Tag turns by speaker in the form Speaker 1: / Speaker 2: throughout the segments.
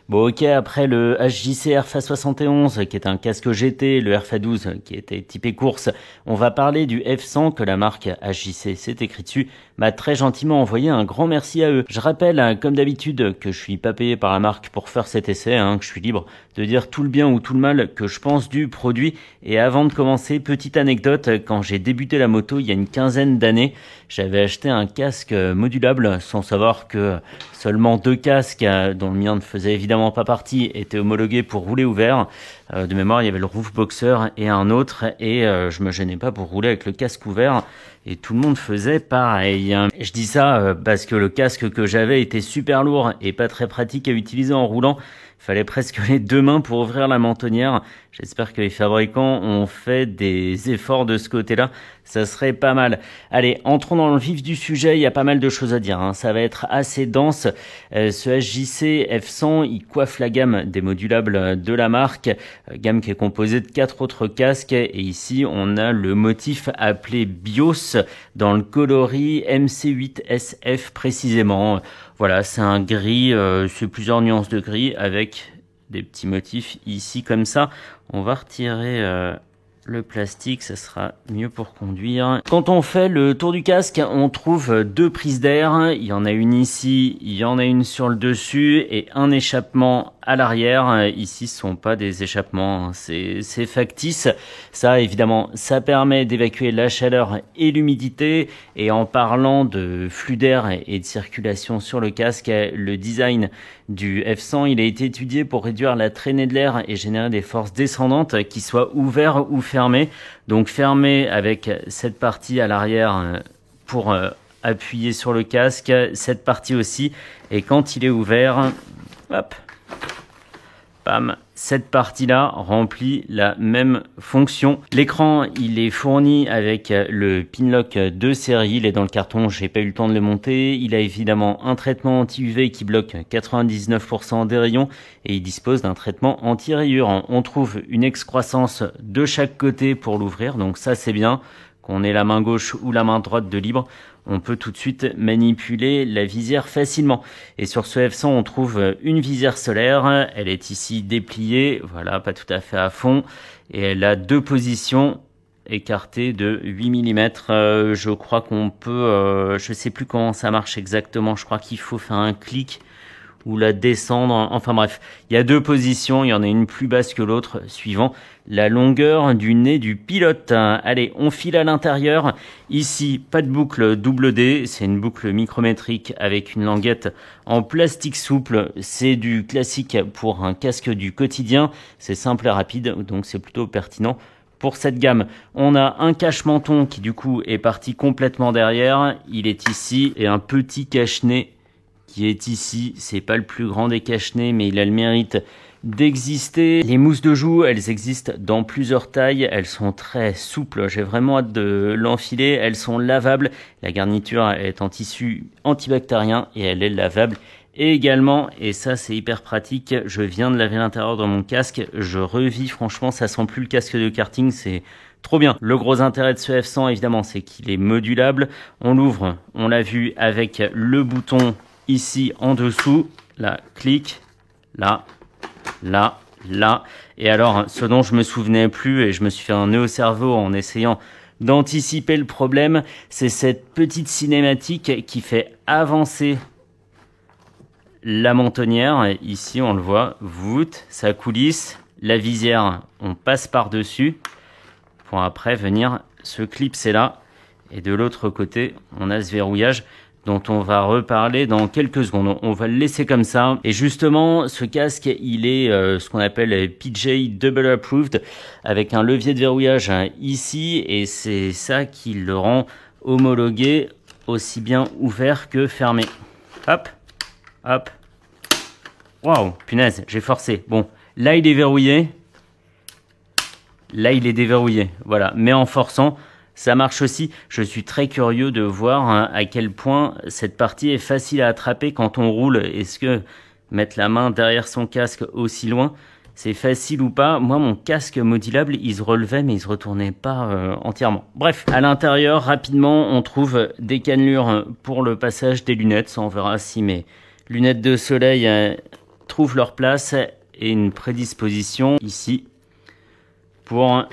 Speaker 1: Bon ok, après le HJC RFA 71 qui est un casque GT, le RFA 12 qui était typé course, on va parler du F100 que la marque HJC, c'est écrit dessus, m'a très gentiment envoyé. Un grand merci à eux. Je rappelle, comme d'habitude, que je suis pas payé par la marque pour faire cet essai, que je suis libre de dire tout le bien ou tout le mal que je pense du produit. Et avant de commencer, petite anecdote, quand j'ai débuté la moto il y a une quinzaine d'années, j'avais acheté un casque modulable sans savoir que seulement 2 casques, dont le mien ne faisait évidemment pas partie, étaient homologués pour rouler ouvert. De mémoire, il y avait le Roof Boxer et un autre, et je me gênais pas pour rouler avec le casque ouvert, et tout le monde faisait pareil. Je dis ça parce que le casque que j'avais était super lourd et pas très pratique à utiliser en roulant. Il fallait presque les 2 mains pour ouvrir la mentonnière. J'espère que les fabricants ont fait des efforts de ce côté-là. Ça serait pas mal. Allez, entrons dans le vif du sujet. Il y a pas mal de choses à dire. Ça va être assez dense. Ce HJC F100, il coiffe la gamme des modulables de la marque. Gamme qui est composée de 4 autres casques. Et ici, on a le motif appelé BIOS dans le coloris MC8SF précisément. Voilà, c'est un gris, c'est plusieurs nuances de gris avec des petits motifs ici comme ça. On va retirer le plastique, ça sera mieux pour conduire. Quand on fait le tour du casque, on trouve 2 prises d'air. Il y en a une ici, il y en a une sur le dessus et un échappement à l'arrière. Ici, ce sont pas des échappements, c'est factice. Ça, évidemment, ça permet d'évacuer la chaleur et l'humidité. Et en parlant de flux d'air et de circulation sur le casque, le design du F100, il a été étudié pour réduire la traînée de l'air et générer des forces descendantes qui soient ouvertes ou fermées. Donc fermé avec cette partie à l'arrière pour appuyer sur le casque, cette partie aussi. Et quand il est ouvert, hop, bam, cette partie-là remplit la même fonction. L'écran, il est fourni avec le Pinlock de série. Il est dans le carton, j'ai pas eu le temps de le monter. Il a évidemment un traitement anti-UV qui bloque 99% des rayons et il dispose d'un traitement anti-rayures. On trouve une excroissance de chaque côté pour l'ouvrir, donc ça c'est bien. Qu'on ait la main gauche ou la main droite de libre, on peut tout de suite manipuler la visière facilement. Et sur ce F100, on trouve une visière solaire. Elle est ici dépliée, voilà, pas tout à fait à fond. Et elle a 2 positions écartées de 8 mm. Je crois qu'on peut, je sais plus comment ça marche exactement. Je crois qu'il faut faire un clic ou la descendre. Enfin bref, il y a 2 positions. Il y en a une plus basse que l'autre, suivant la longueur du nez du pilote. Allez, on file à l'intérieur. Ici, pas de boucle double D, c'est une boucle micrométrique avec une languette en plastique souple. C'est du classique pour un casque du quotidien. C'est simple et rapide, donc c'est plutôt pertinent pour cette gamme. On a un cache-menton qui du coup est parti complètement derrière. Il est ici, et un petit cache-nez qui est ici. C'est pas le plus grand des cache-nez, mais il a le mérite d'exister. Les mousses de joue, elles existent dans plusieurs tailles, elles sont très souples, j'ai vraiment hâte de l'enfiler, elles sont lavables, la garniture est en tissu antibactérien et elle est lavable également, et ça c'est hyper pratique. Je viens de laver l'intérieur de mon casque, je revis, franchement ça sent plus le casque de karting, c'est trop bien. Le gros intérêt de ce F100 évidemment, c'est qu'il est modulable. On l'ouvre, on l'a vu, avec le bouton ici en dessous, là, clic, là, là, là. Et alors, ce dont je me souvenais plus, et je me suis fait un nœud au cerveau en essayant d'anticiper le problème, c'est cette petite cinématique qui fait avancer la mentonnière. Ici, on le voit, voûte, ça coulisse, la visière, on passe par-dessus pour après venir se clipser là. Et de l'autre côté, on a ce verrouillage dont on va reparler dans quelques secondes. On va le laisser comme ça. Et justement, ce casque, il est ce qu'on appelle PJ Double Approved, avec un levier de verrouillage ici, et c'est ça qui le rend homologué aussi bien ouvert que fermé. Hop, hop. Waouh, punaise, j'ai forcé. Bon, là il est verrouillé. Là il est déverrouillé. Voilà, mais en forçant, ça marche aussi. Je suis très curieux de voir à quel point cette partie est facile à attraper quand on roule. Est-ce que mettre la main derrière son casque aussi loin, c'est facile ou pas? Moi, mon casque modulable, il se relevait, mais il se retournait pas entièrement. Bref, à l'intérieur, rapidement, on trouve des cannelures pour le passage des lunettes. Ça, on verra si mes lunettes de soleil retrouvent leur place et une prédisposition ici pour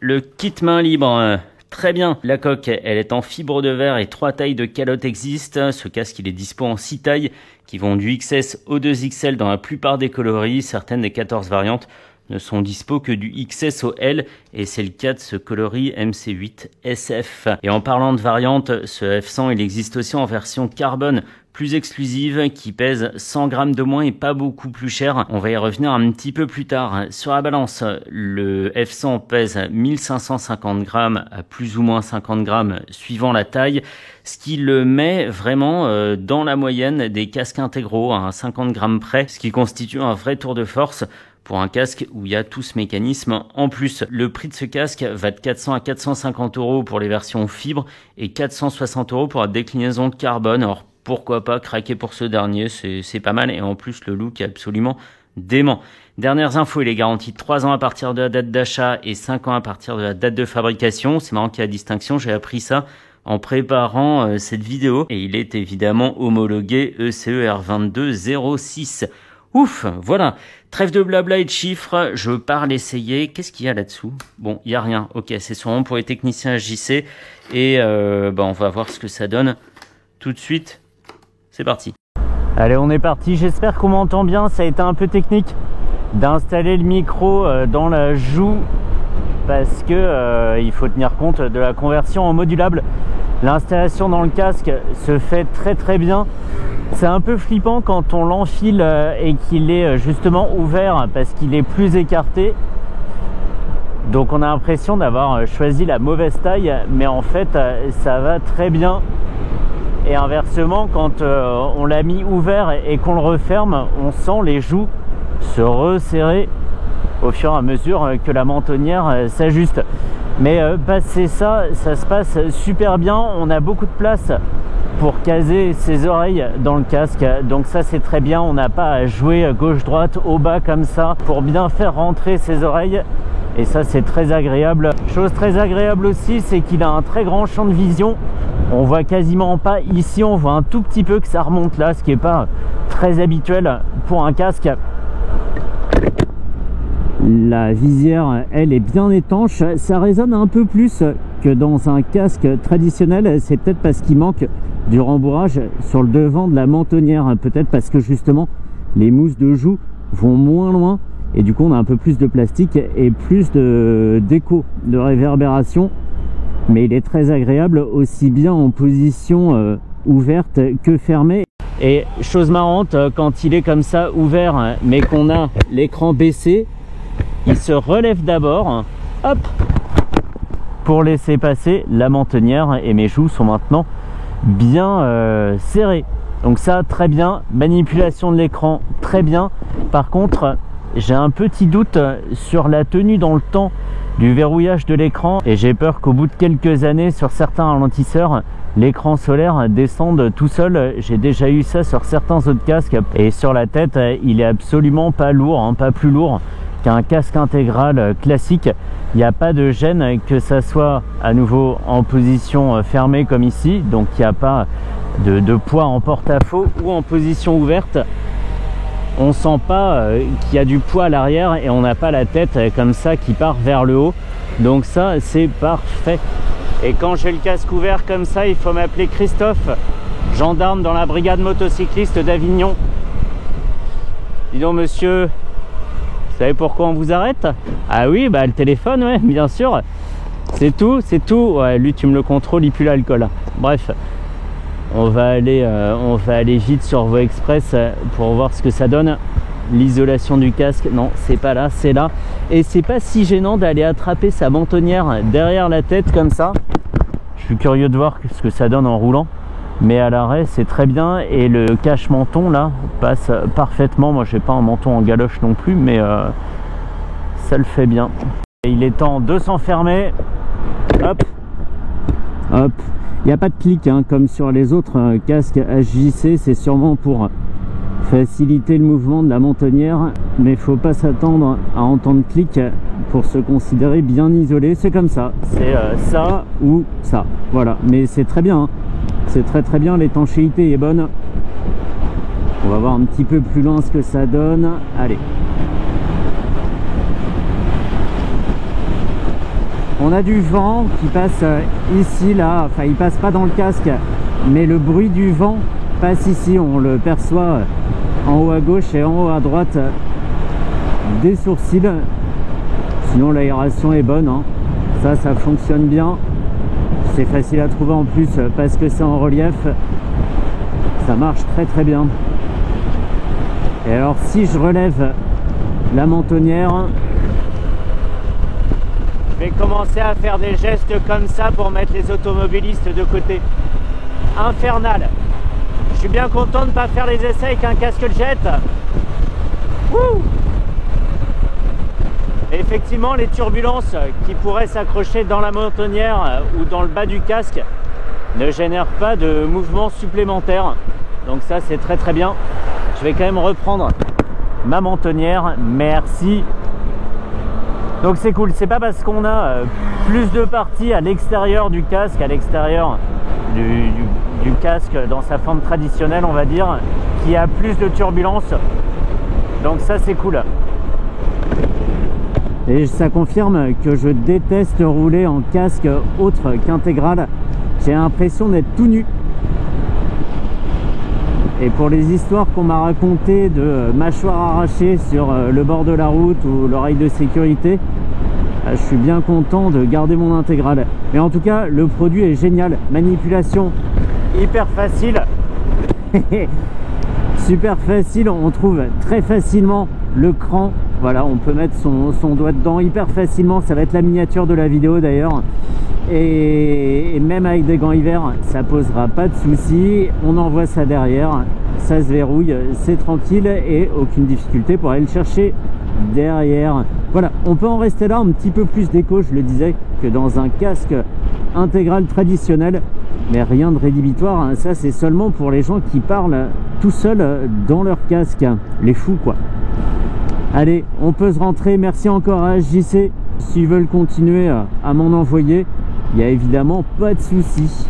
Speaker 1: le kit main libre. Très bien, la coque elle est en fibre de verre et 3 tailles de calotte existent. Ce casque il est dispo en 6 tailles qui vont du XS au 2XL dans la plupart des coloris. Certaines des 14 variantes ne sont dispo que du XS au L et c'est le cas de ce coloris MC8 SF. Et en parlant de variantes, ce F100 il existe aussi en version carbone plus exclusive qui pèse 100 grammes de moins et pas beaucoup plus cher. On va y revenir un petit peu plus tard. Sur la balance, le F100 pèse 1550 grammes à plus ou moins 50 grammes suivant la taille, ce qui le met vraiment dans la moyenne des casques intégraux à 50 grammes près, ce qui constitue un vrai tour de force pour un casque où il y a tout ce mécanisme en plus. Le prix de ce casque va de 400 à 450 € pour les versions fibre et 460 € pour la déclinaison de carbone. Alors pourquoi pas craquer pour ce dernier, c'est pas mal et en plus le look est absolument dément. Dernières infos, il est garanti 3 ans à partir de la date d'achat et 5 ans à partir de la date de fabrication. C'est marrant qu'il y a la distinction, j'ai appris ça en préparant cette vidéo et il est évidemment homologué ECE R2206. Ouf, voilà, trêve de blabla et de chiffres, je pars l'essayer. Qu'est-ce qu'il y a là-dessous? Bon, il n'y a rien, ok, c'est sûrement pour les techniciens HJC et on va voir ce que ça donne tout de suite. C'est parti. Allez, on est parti, j'espère qu'on m'entend bien. Ça a été un peu technique d'installer le micro dans la joue parce que il faut tenir compte de la conversion en modulable. L'installation dans le casque se fait très bien. C'est un peu flippant quand on l'enfile et qu'il est justement ouvert parce qu'il est plus écarté. Donc on a l'impression d'avoir choisi la mauvaise taille, mais en fait ça va très bien. Et inversement, quand on l'a mis ouvert et qu'on le referme, on sent les joues se resserrer au fur et à mesure que la mentonnière s'ajuste. Mais passé ça, ça se passe super bien. On a beaucoup de place pour caser ses oreilles dans le casque. Donc ça, c'est très bien. On n'a pas à jouer gauche-droite, haut bas comme ça pour bien faire rentrer ses oreilles. Et ça, c'est très agréable. Chose très agréable aussi, c'est qu'il a un très grand champ de vision. On voit quasiment pas ici, on voit un tout petit peu que ça remonte là, ce qui n'est pas très habituel pour un casque. La visière, elle est bien étanche. Ça résonne un peu plus que dans un casque traditionnel. C'est peut-être parce qu'il manque du rembourrage sur le devant de la mentonnière. Peut-être parce que justement, les mousses de joue vont moins loin. Et du coup, on a un peu plus de plastique et plus d'écho, de réverbération. Mais il est très agréable aussi bien en position ouverte que fermée. Et chose marrante, quand il est comme ça ouvert mais qu'on a l'écran baissé, il se relève d'abord, hop, pour laisser passer la mentonnière et mes joues sont maintenant bien serrées. Donc ça, très bien. Manipulation de l'écran, très bien. Par contre, j'ai un petit doute sur la tenue dans le temps du verrouillage de l'écran et j'ai peur qu'au bout de quelques années sur certains ralentisseurs l'écran solaire descende tout seul. J'ai déjà eu ça sur certains autres casques et sur la tête il est absolument pas lourd, pas plus lourd qu'un casque intégral classique. Il n'y a pas de gêne que ça soit à nouveau en position fermée comme ici, donc il n'y a pas de poids en porte-à-faux ou en position ouverte. On sent pas qu'il y a du poids à l'arrière et on n'a pas la tête comme ça qui part vers le haut. Donc ça, c'est parfait. Et quand j'ai le casque ouvert comme ça, il faut m'appeler Christophe, gendarme dans la brigade motocycliste d'Avignon. Dis donc monsieur, vous savez pourquoi on vous arrête? Ah oui, bah le téléphone, ouais, bien sûr. C'est tout, c'est tout. Ouais, lui tu me le contrôles, il pue l'alcool. Bref. On va aller vite sur Voie Express pour voir ce que ça donne. L'isolation du casque, non, c'est pas là, c'est là. Et c'est pas si gênant d'aller attraper sa mentonnière derrière la tête comme ça. Je suis curieux de voir ce que ça donne en roulant. Mais à l'arrêt, c'est très bien. Et le cache-menton, là, passe parfaitement. Moi, j'ai pas un menton en galoche non plus, mais ça le fait bien. Et il est temps de s'enfermer. Hop, hop. Il n'y a pas de clic comme sur les autres casques HJC, c'est sûrement pour faciliter le mouvement de la mentonnière, mais il ne faut pas s'attendre à entendre clic pour se considérer bien isolé. C'est comme ça, c'est ça ou ça, voilà. Mais c'est très bien, c'est très bien, l'étanchéité est bonne. On va voir un petit peu plus loin ce que ça donne. Allez. On a du vent qui passe ici, là. Enfin, il passe pas dans le casque, mais le bruit du vent passe ici. On le perçoit en haut à gauche et en haut à droite des sourcils. Sinon, l'aération est bonne, hein. Ça fonctionne bien. C'est facile à trouver en plus parce que c'est en relief. Ça marche très très bien. Et alors, si je relève la mentonnière, je vais commencer à faire des gestes comme ça pour mettre les automobilistes de côté. Infernal. Je suis bien content de ne pas faire les essais avec un casque jet. Wouh! Et effectivement, les turbulences qui pourraient s'accrocher dans la mentonnière ou dans le bas du casque ne génèrent pas de mouvement supplémentaire. Donc ça, c'est très très bien. Je vais quand même reprendre ma mentonnière. Merci. Donc c'est cool. C'est pas parce qu'on a plus de parties à l'extérieur du casque, à l'extérieur du casque dans sa forme traditionnelle, on va dire, qu'il y a plus de turbulences. Donc ça, c'est cool. Et ça confirme que je déteste rouler en casque autre qu'intégral. J'ai l'impression d'être tout nu. Et pour les histoires qu'on m'a racontées de mâchoires arrachées sur le bord de la route ou l'oreille de sécurité, je suis bien content de garder mon intégral. Mais en tout cas, le produit est génial. Manipulation hyper facile. Super facile, on trouve très facilement le cran. Voilà, on peut mettre son doigt dedans hyper facilement. Ça va être la miniature de la vidéo d'ailleurs. Et même avec des gants hiver, ça posera pas de soucis. On envoie ça derrière, ça se verrouille, c'est tranquille et aucune difficulté pour aller le chercher derrière. Voilà, on peut en rester là, un petit peu plus d'écho, je le disais, que dans un casque intégral traditionnel, mais rien de rédhibitoire, hein. Ça c'est seulement pour les gens qui parlent tout seuls dans leur casque, les fous quoi. Allez, on peut se rentrer. Merci encore à HJC. S'ils veulent continuer à m'en envoyer, il n'y a évidemment pas de souci.